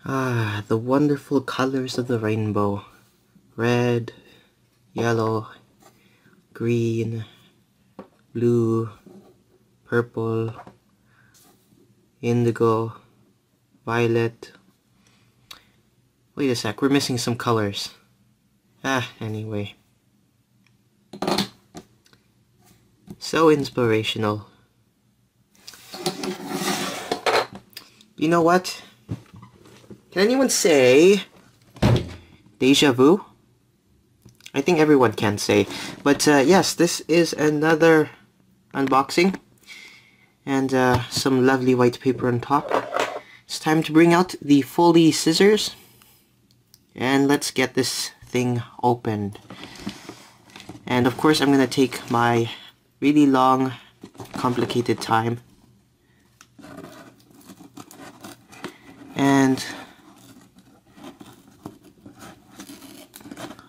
Ah, the wonderful colors of the rainbow. Red, yellow, green, blue, purple, indigo, violet. Wait a sec, we're missing some colors. Anyway. So inspirational. You know what? Can anyone say deja vu? I think everyone can say. But yes, this is another unboxing. And some lovely white paper on top. It's time to bring out the Foley scissors. And let's get this thing opened. And of course I'm going to take my really long, complicated time. And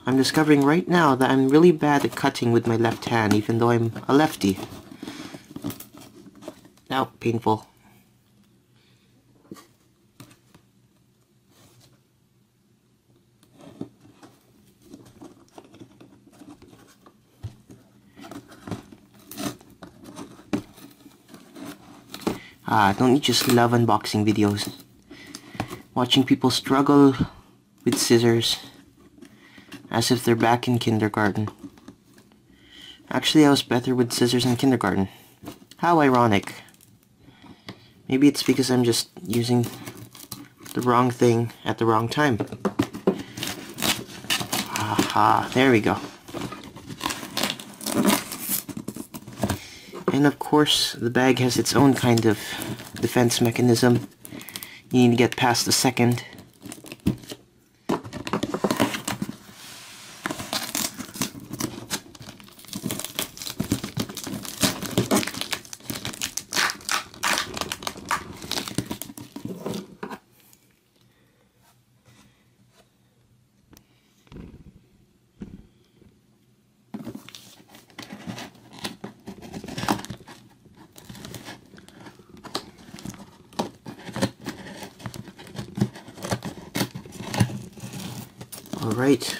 I'm discovering right now that I'm really bad at cutting with my left hand, even though I'm a lefty. Now, painful. Don't you just love unboxing videos? Watching people struggle with scissors as if they're back in kindergarten. Actually, I was better with scissors in kindergarten. How ironic. Maybe it's because I'm just using the wrong thing at the wrong time. Aha, there we go. And of course, the bag has its own kind of defense mechanism. You need to get past the second. Alright,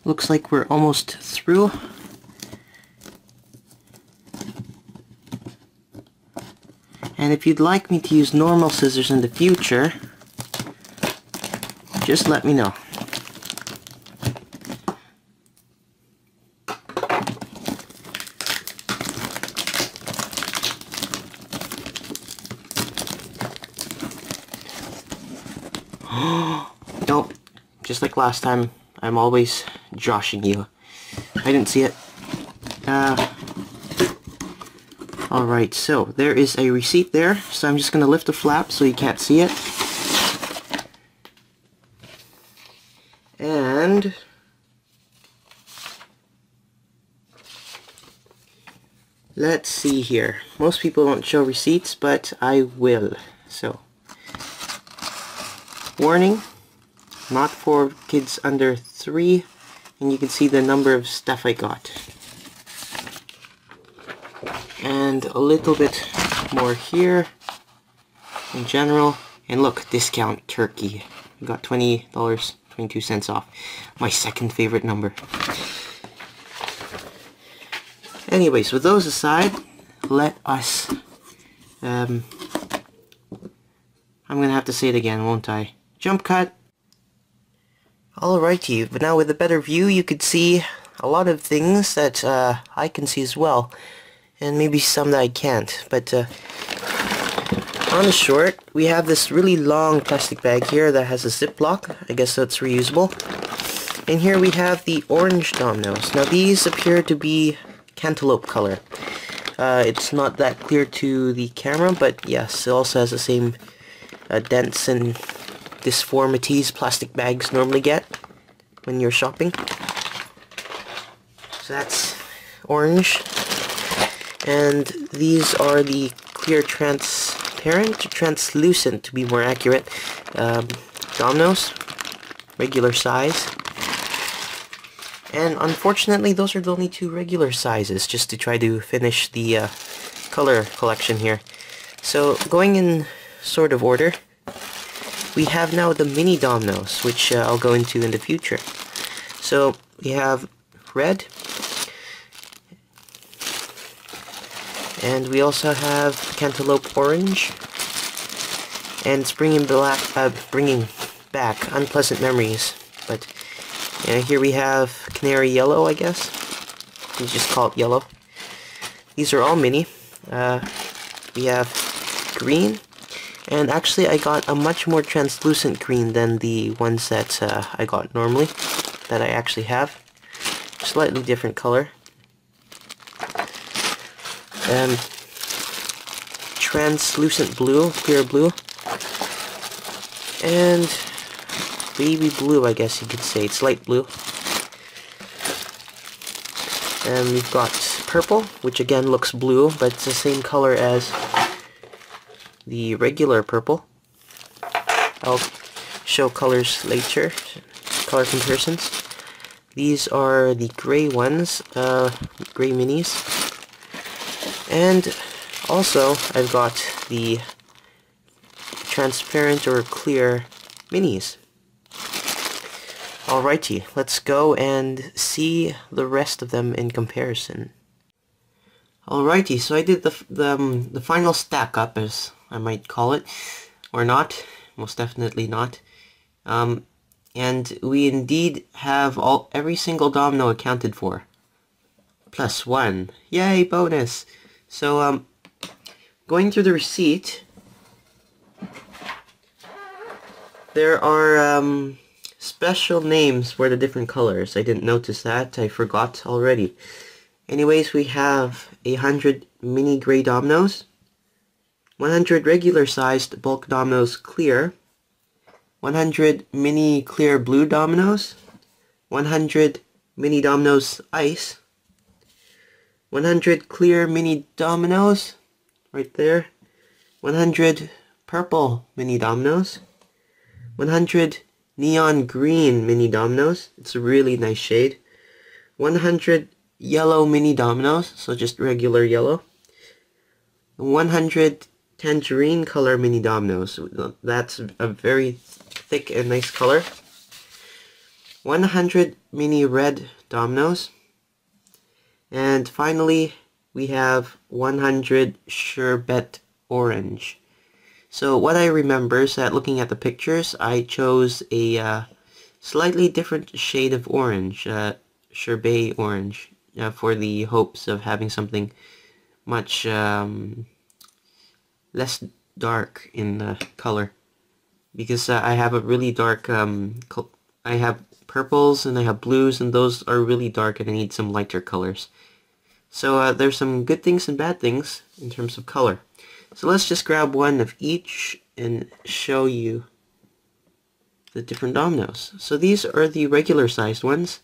looks like we're almost through. And if you'd like me to use normal scissors in the future, just let me know. Nope, just like last time, I'm always joshing you. I didn't see it. Alright, so there is a receipt there, so I'm just going to lift the flap so you can't see it. And let's see here. Most people don't show receipts, but I will. So, warning, not for kids under 3, and you can see the number of stuff I got. And a little bit more here in general. And look, discount turkey. I got $20.22 off. My second favorite number. Anyways, with those aside, let us I'm gonna have to say it again, won't I? Jump cut. Alrighty, but now with a better view you could see a lot of things that I can see as well. And maybe some that I can't. But on the short, we have this really long plastic bag here that has a ziplock. I guess that's reusable. And here we have the orange dominoes. Now these appear to be cantaloupe color. It's not that clear to the camera, but yes, it also has the same dents and disformities plastic bags normally get when you're shopping. So that's orange. And these are the clear transparent, translucent to be more accurate, dominoes, regular size. And unfortunately those are the only 2 regular sizes, just to try to finish the color collection here. So going in sort of order, we have now the mini dominoes, which I'll go into in the future. So we have red, and we also have cantaloupe orange, and it's bringing back unpleasant memories. But here we have canary yellow, I guess. You just call it yellow. These are all mini. We have green, and actually I got a much more translucent green than the ones that I got normally, that I actually have. Slightly different color. Translucent blue, clear blue, and baby blue, I guess you could say. It's light blue. And we've got purple, which again looks blue, but it's the same color as the regular purple. I'll show colors later, color comparisons. These are the gray ones, gray minis. And also, I've got the transparent or clear minis. Alrighty, let's go and see the rest of them in comparison. Alrighty, so I did the final stack up, as I might call it, or not, most definitely not. And we indeed have every single domino accounted for. +1. Yay, bonus! So, going through the receipt, there are special names for the different colors. I didn't notice that. I forgot already. Anyways, we have 100 mini gray dominoes, 100 regular sized bulk dominoes clear, 100 mini clear blue dominoes, 100 mini dominoes ice, 100 clear mini dominoes, right there, 100 purple mini dominoes, 100 neon green mini dominoes, it's a really nice shade, 100 yellow mini dominoes, so just regular yellow, 100 tangerine color mini dominoes, that's a very thick and nice color, 100 mini red dominoes, and finally we have 100 sherbet orange. So what I remember is that looking at the pictures, I chose a slightly different shade of orange, sherbet orange, for the hopes of having something much less dark in color. Because I have a really dark, I have purples and I have blues, and those are really dark and I need some lighter colors. So there's some good things and bad things in terms of color. So let's just grab one of each and show you the different dominoes. So these are the regular sized ones,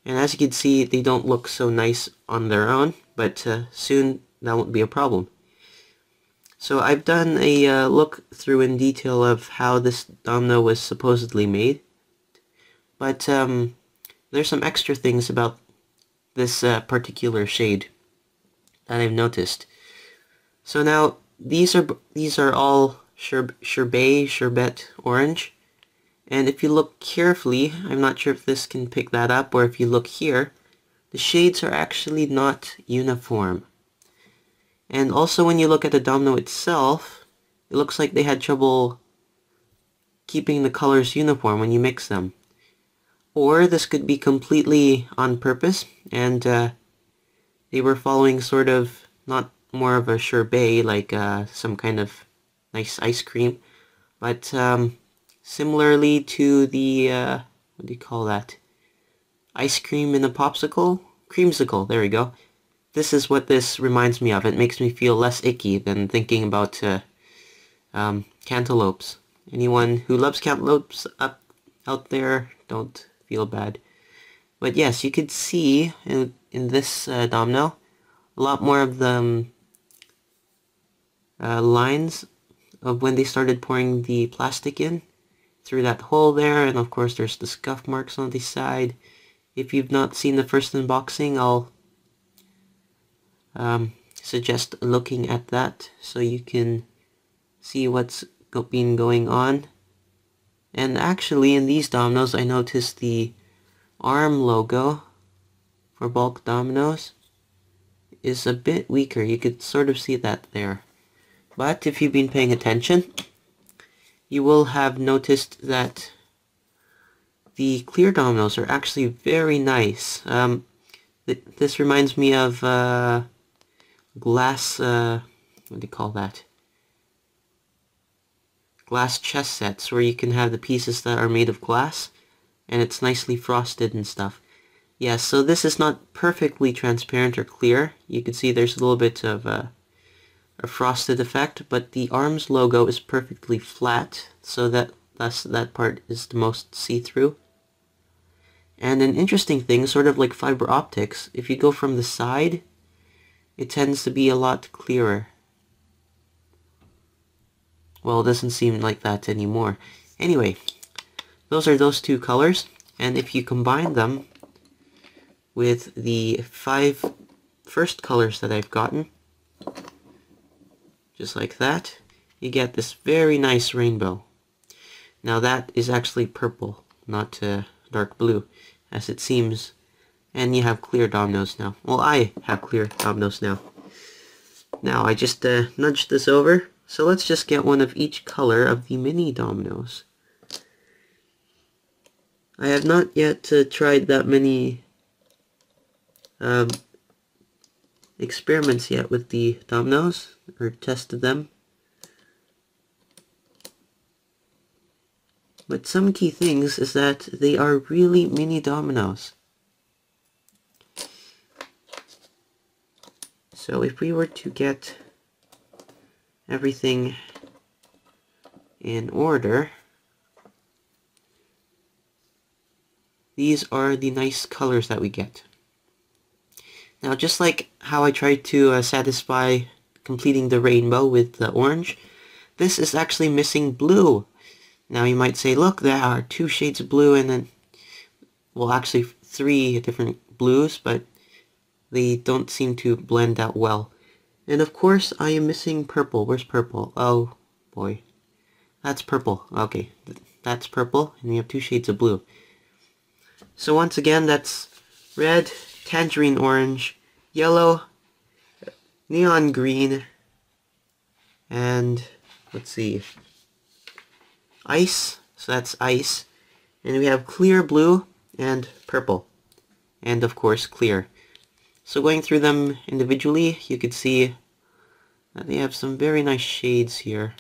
and as you can see, they don't look so nice on their own, but soon that won't be a problem. So I've done a look through in detail of how this domino was supposedly made, but there's some extra things about this particular shade that I've noticed. So now these are all sherbet orange, and if you look carefully, I'm not sure if this can pick that up, or if you look here, the shades are actually not uniform. And also when you look at the domino itself, it looks like they had trouble keeping the colors uniform when you mix them. Or this could be completely on purpose, and they were following sort of not more of a sherbet, like some kind of nice ice cream, but similarly to the, what do you call that? Ice cream in a popsicle? Creamsicle, there we go. This is what this reminds me of. It makes me feel less icky than thinking about cantaloupes. Anyone who loves cantaloupes out there, don't feel bad. But yes, you could see in this domino a lot more of the lines of when they started pouring the plastic in through that hole there, and of course there's the scuff marks on the side. If you've not seen the first unboxing, I'll suggest looking at that so you can see what's been going on. And actually in these dominoes I noticed the arm logo for Bulkdominoes is a bit weaker. You could sort of see that there. But if you've been paying attention, you will have noticed that the clear dominoes are actually very nice. This reminds me of glass, what do you call that? Glass chess sets where you can have the pieces that are made of glass and it's nicely frosted and stuff. Yeah, so this is not perfectly transparent or clear. You can see there's a little bit of a frosted effect, but the arms logo is perfectly flat, so that part is the most see-through. And an interesting thing, sort of like fiber optics, if you go from the side, it tends to be a lot clearer. Well, it doesn't seem like that anymore. Anyway, those are those two colors, and if you combine them with the 5 first colors that I've gotten, just like that, you get this very nice rainbow. Now that is actually purple, not dark blue, as it seems. And you have clear dominoes now. Well, I have clear dominoes now. Now, I just nudged this over, so let's just get one of each color of the mini dominoes. I have not yet tried that many experiments yet with the dominoes, or tested them. But some key things is that they are really mini dominoes. So if we were to get everything in order, these are the nice colors that we get. Now, just like how I tried to satisfy completing the rainbow with the orange, this is actually missing blue. Now you might say, look, there are 2 shades of blue and then, well, actually 3 different blues, but they don't seem to blend out well. And of course, I am missing purple. Where's purple? Oh, boy. That's purple. Okay, that's purple, and we have 2 shades of blue. So once again, that's red, tangerine orange, yellow, neon green, and let's see, ice. So that's ice. And we have clear blue and purple. And of course, clear. So going through them individually, you could see that they have some very nice shades here.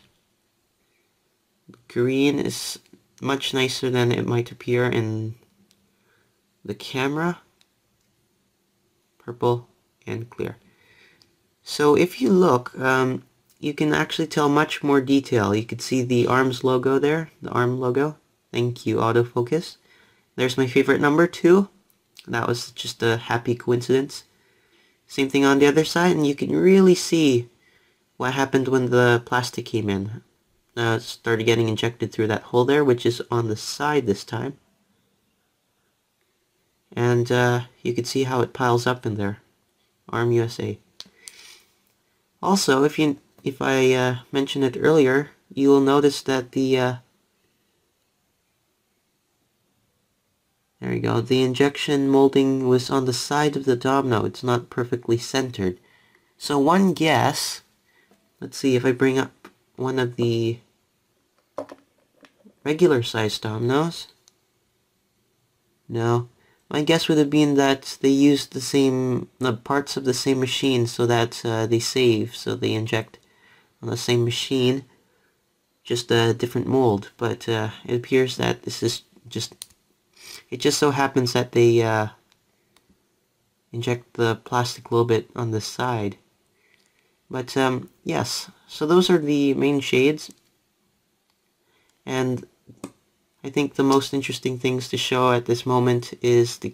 Green is much nicer than it might appear in the camera. Purple and clear. So if you look, you can actually tell much more detail. You could see the arms logo there, the arm logo. Thank you, autofocus. There's my favorite number 2. That was just a happy coincidence. Same thing on the other side, and you can really see what happened when the plastic came in. It started getting injected through that hole there, which is on the side this time. And you can see how it piles up in there. Arm USA. Also, if I mentioned it earlier, you will notice that the there you go. The injection molding was on the side of the domino. It's not perfectly centered. So one guess, let's see if I bring up one of the regular sized dominoes. No. My guess would have been that they used the parts of the same machine so that they save, so they inject on the same machine, just a different mold. But it appears that this is it just so happens that they inject the plastic a little bit on the side. But yes, so those are the main shades. And I think the most interesting things to show at this moment is the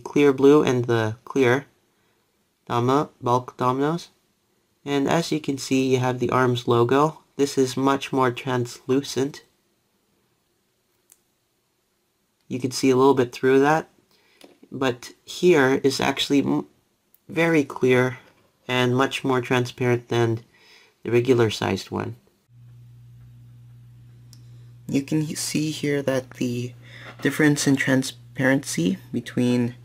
clear blue and the clear bulk dominoes. And as you can see, you have the arms logo. This is much more translucent. You can see a little bit through that. But here is actually very clear and much more transparent than the regular sized one. You can see here that the difference in transparency between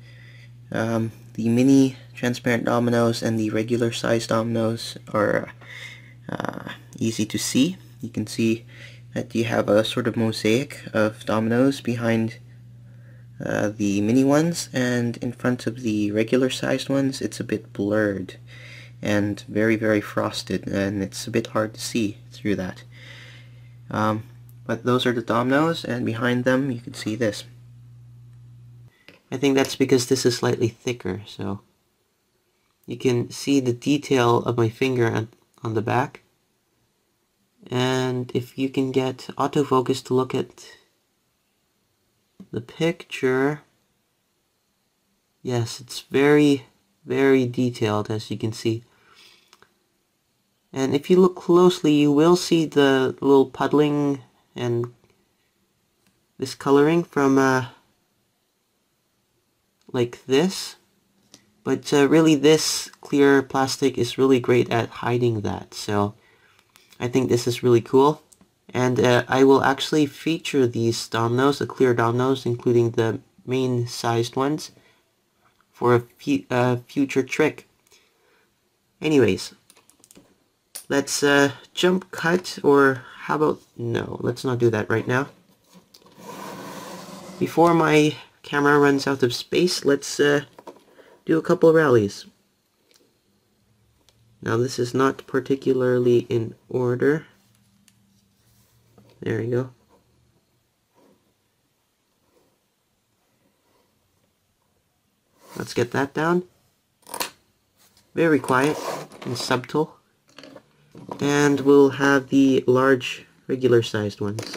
the mini transparent dominoes and the regular size dominoes are easy to see. You can see that you have a sort of mosaic of dominoes behind the mini ones, and in front of the regular sized ones it's a bit blurred and very frosted, and it's a bit hard to see through that. But those are the dominoes, and behind them you can see this. I think that's because this is slightly thicker, so you can see the detail of my finger on the back. And if you can get autofocus to look at the picture, yes, it's very detailed, as you can see. And if you look closely, you will see the little puddling and this coloring from like this. But really, this clear plastic is really great at hiding that, so I think this is really cool. And I will actually feature these dominoes, the clear dominoes, including the main sized ones, for a future trick. Anyways, let's jump cut, or how about, no, let's not do that right now. Before my camera runs out of space, let's do a couple rallies. Now this is not particularly in order. There you go. Let's get that down. Very quiet and subtle. And we'll have the large regular sized ones.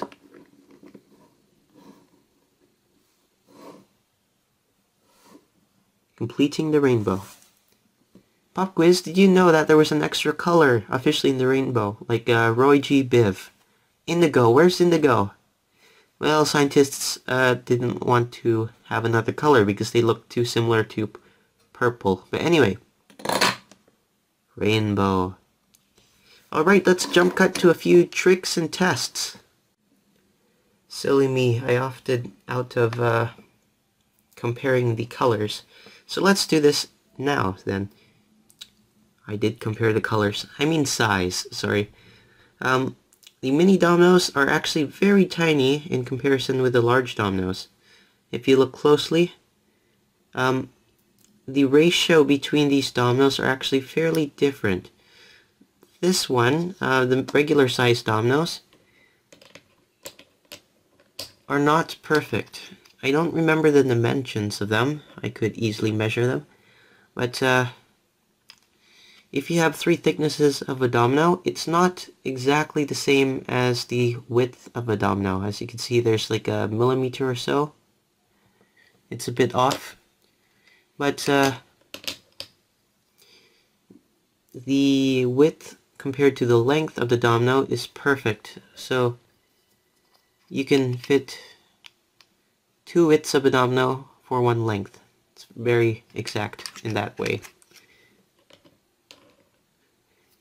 Completing the rainbow. Pop quiz, did you know that there was an extra color officially in the rainbow? Like Roy G. Biv. Indigo, where's indigo? Well, scientists didn't want to have another color because they looked too similar to purple. But anyway, rainbow. Alright, let's jump cut to a few tricks and tests. Silly me, I opted out of comparing the colors. So let's do this now then. I did compare the colors. I mean size, sorry. The mini dominoes are actually very tiny in comparison with the large dominoes. If you look closely, the ratio between these dominoes are actually fairly different. This one, the regular size dominoes, are not perfect. I don't remember the dimensions of them. I could easily measure them. But if you have 3 thicknesses of a domino, it's not exactly the same as the width of a domino. As you can see, there's like a millimeter or so. It's a bit off. But the width compared to the length of the domino is perfect. So you can fit 2 widths of a domino for 1 length. It's very exact in that way.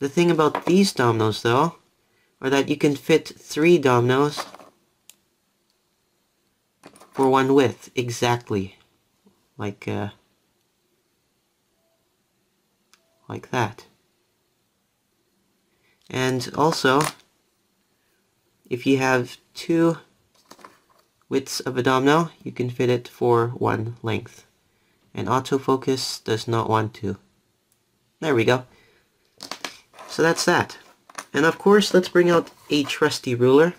The thing about these dominoes, though, are that you can fit 3 dominoes for 1 width, exactly. Like that. And also, if you have 2 widths of a domino, you can fit it for 1 length. And autofocus does not want to. There we go. So that's that. And of course, let's bring out a trusty ruler.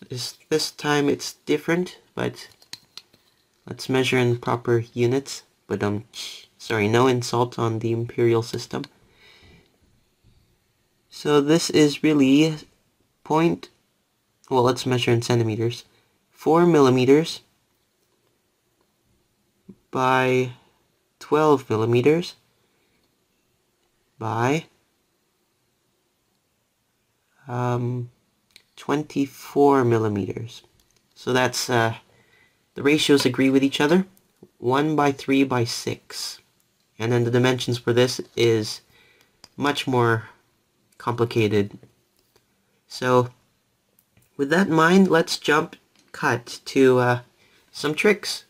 This time it's different, but let's measure in proper units. But sorry, no insult on the imperial system. So this is really well, let's measure in centimeters. 4 millimeters by 12 millimeters by 24 millimeters. So that's the ratios agree with each other. 1 by 3 by 6. And then the dimensions for this is much more complicated. So with that in mind, let's jump cut to some tricks.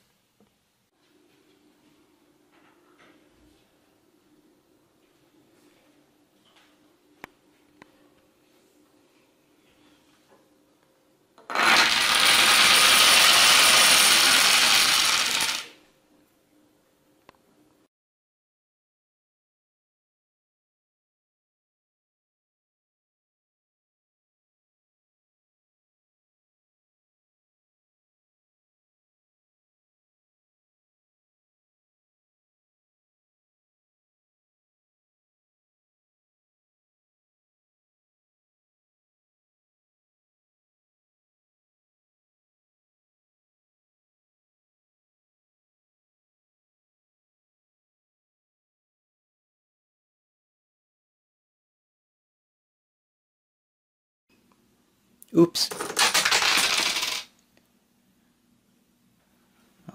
Oops.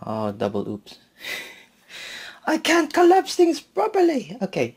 Oh, double oops. I can't collapse things properly. Okay,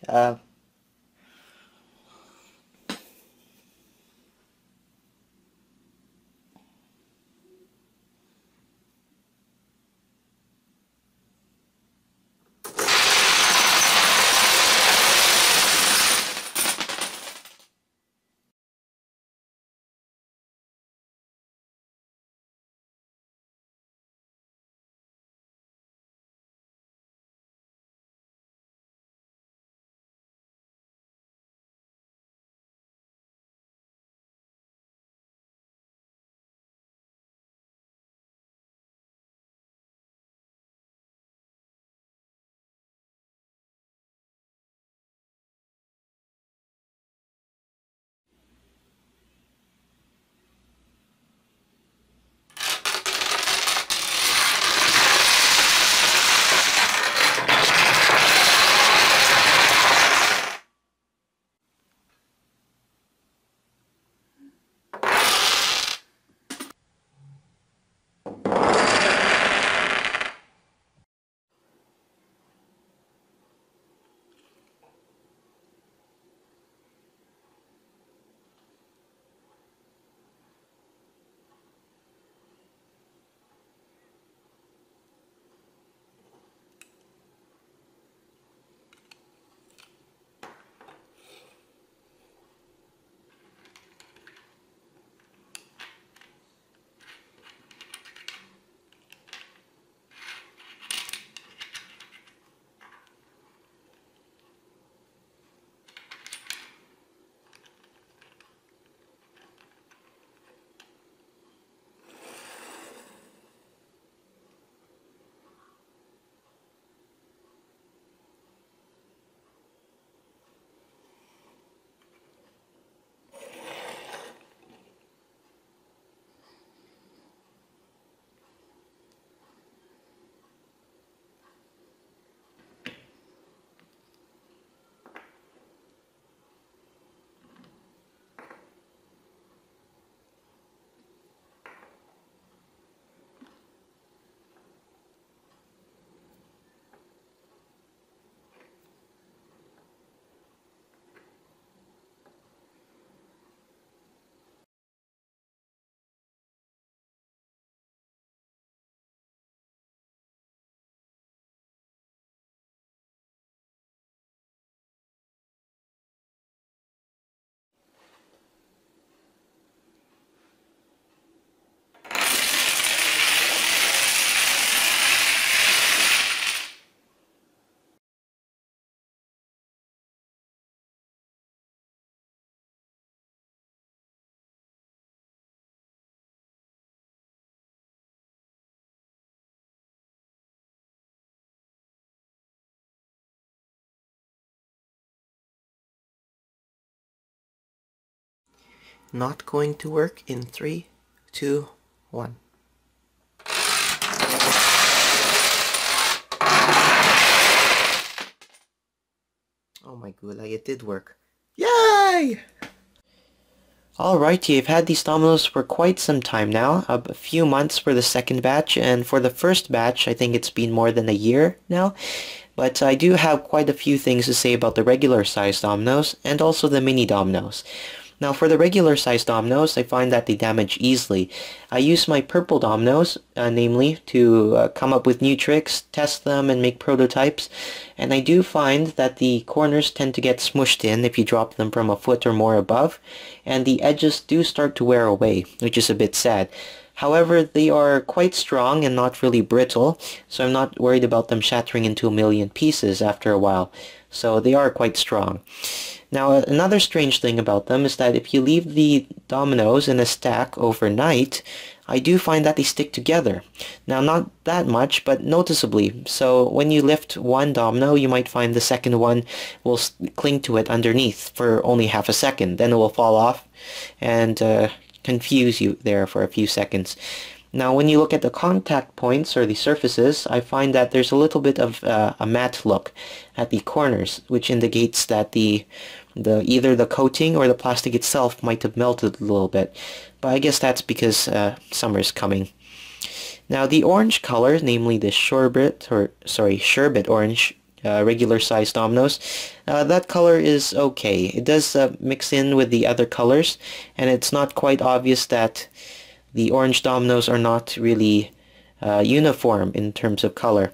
not going to work in 3, 2, 1. Oh my gulag, it did work. Yay! Alrighty, I've had these dominoes for quite some time now, a few months for the second batch, and for the first batch I think it's been more than a year now. But I do have quite a few things to say about the regular size dominoes, and also the mini dominoes. Now for the regular size dominoes, I find that they damage easily. I use my purple dominoes, namely, to come up with new tricks, test them, and make prototypes. And I do find that the corners tend to get smushed in if you drop them from a foot or more above, and the edges do start to wear away, which is a bit sad. However, they are quite strong and not really brittle, so I'm not worried about them shattering into a million pieces after a while. So they are quite strong. Now, another strange thing about them is that if you leave the dominoes in a stack overnight, I do find that they stick together. Now, not that much, but noticeably. So when you lift one domino, you might find the second one will cling to it underneath for only half a second. Then it will fall off and confuse you there for a few seconds. Now when you look at the contact points or the surfaces, I find that there's a little bit of a matte look at the corners, which indicates that either the coating or the plastic itself might have melted a little bit. But I guess that's because summer's coming. Now the orange color, namely the sherbet orange, regular size dominoes, that color is okay. It does mix in with the other colors, and it's not quite obvious that the orange dominoes are not really uniform in terms of color.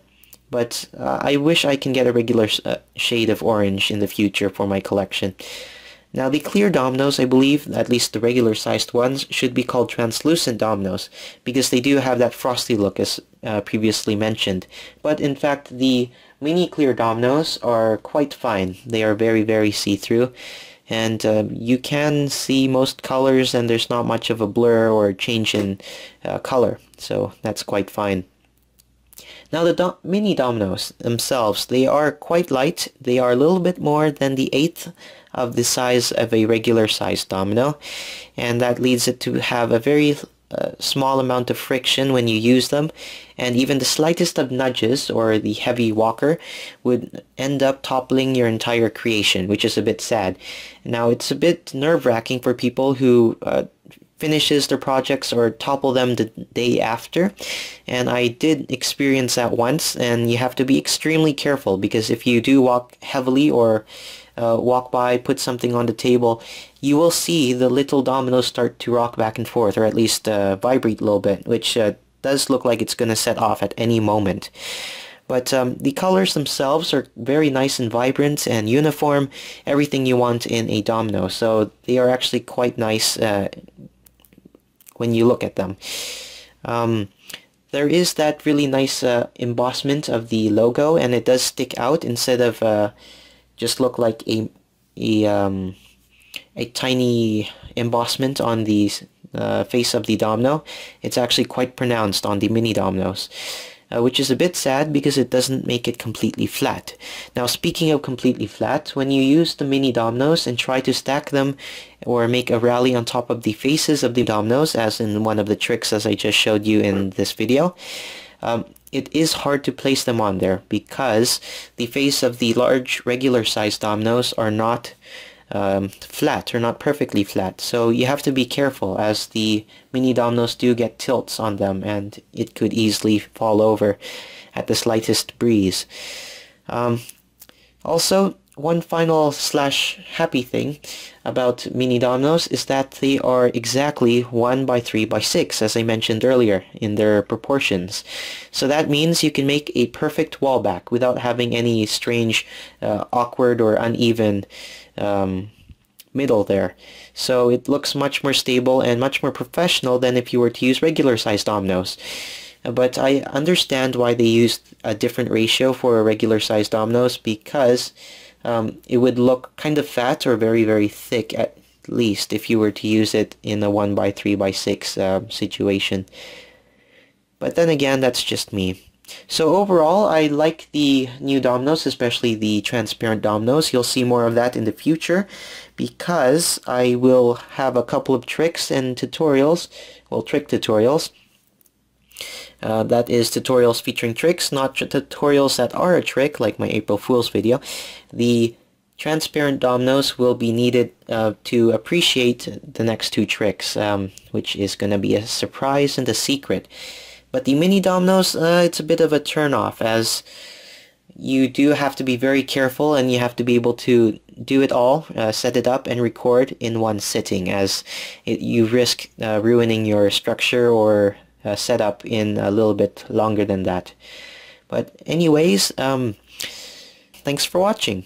But I wish I can get a regular shade of orange in the future for my collection. Now the clear dominoes, I believe, at least the regular sized ones, should be called translucent dominoes, because they do have that frosty look as previously mentioned. But in fact, the mini clear dominoes are quite fine. They are very, very see-through, and you can see most colors, and there's not much of a blur or change in color, so that's quite fine. Now the mini dominoes themselves, they are quite light. They are a little bit more than the eighth of the size of a regular sized domino, and that leads it to have a very small amount of friction when you use them, and even the slightest of nudges or the heavy walker would end up toppling your entire creation, which is a bit sad. Now it's a bit nerve-wracking for people who finishes their projects or topple them the day after, and I did experience that once, and you have to be extremely careful, because if you do walk heavily or walk by, put something on the table, you will see the little dominoes start to rock back and forth, or at least vibrate a little bit, which does look like it's going to set off at any moment. But the colors themselves are very nice and vibrant and uniform, everything you want in a domino, so they are actually quite nice when you look at them. There is that really nice embossment of the logo, and it does stick out instead of just look like a tiny embossment on the face of the domino. It's actually quite pronounced on the mini dominoes, which is a bit sad because it doesn't make it completely flat. Now speaking of completely flat, when you use the mini dominoes and try to stack them or make a rally on top of the faces of the dominoes, as in one of the tricks as I just showed you in this video, it is hard to place them on there because the face of the large regular size dominoes are not flat, or not perfectly flat, so you have to be careful, as the mini dominoes do get tilts on them and it could easily fall over at the slightest breeze. Also, one final / happy thing about mini dominoes is that they are exactly 1 by 3 by 6, as I mentioned earlier, in their proportions. So that means you can make a perfect wall back without having any strange, awkward or uneven middle there. So it looks much more stable and much more professional than if you were to use regular size dominoes. But I understand why they used a different ratio for regular size dominoes, because it would look kind of fat or very, very thick at least if you were to use it in a 1 by 3 by 6 situation. But then again, that's just me. So overall, I like the new dominoes, especially the transparent dominoes. You'll see more of that in the future, because I will have a couple of tricks and tutorials, well, trick tutorials. That is tutorials featuring tricks, not tutorials that are a trick, like my April Fool's video. The transparent dominoes will be needed to appreciate the next two tricks, which is going to be a surprise and a secret. But the mini dominoes, it's a bit of a turn-off, as you do have to be very careful, and you have to be able to do it all, set it up and record in one sitting, as you risk ruining your structure or setup in a little bit longer than that. But anyways, thanks for watching.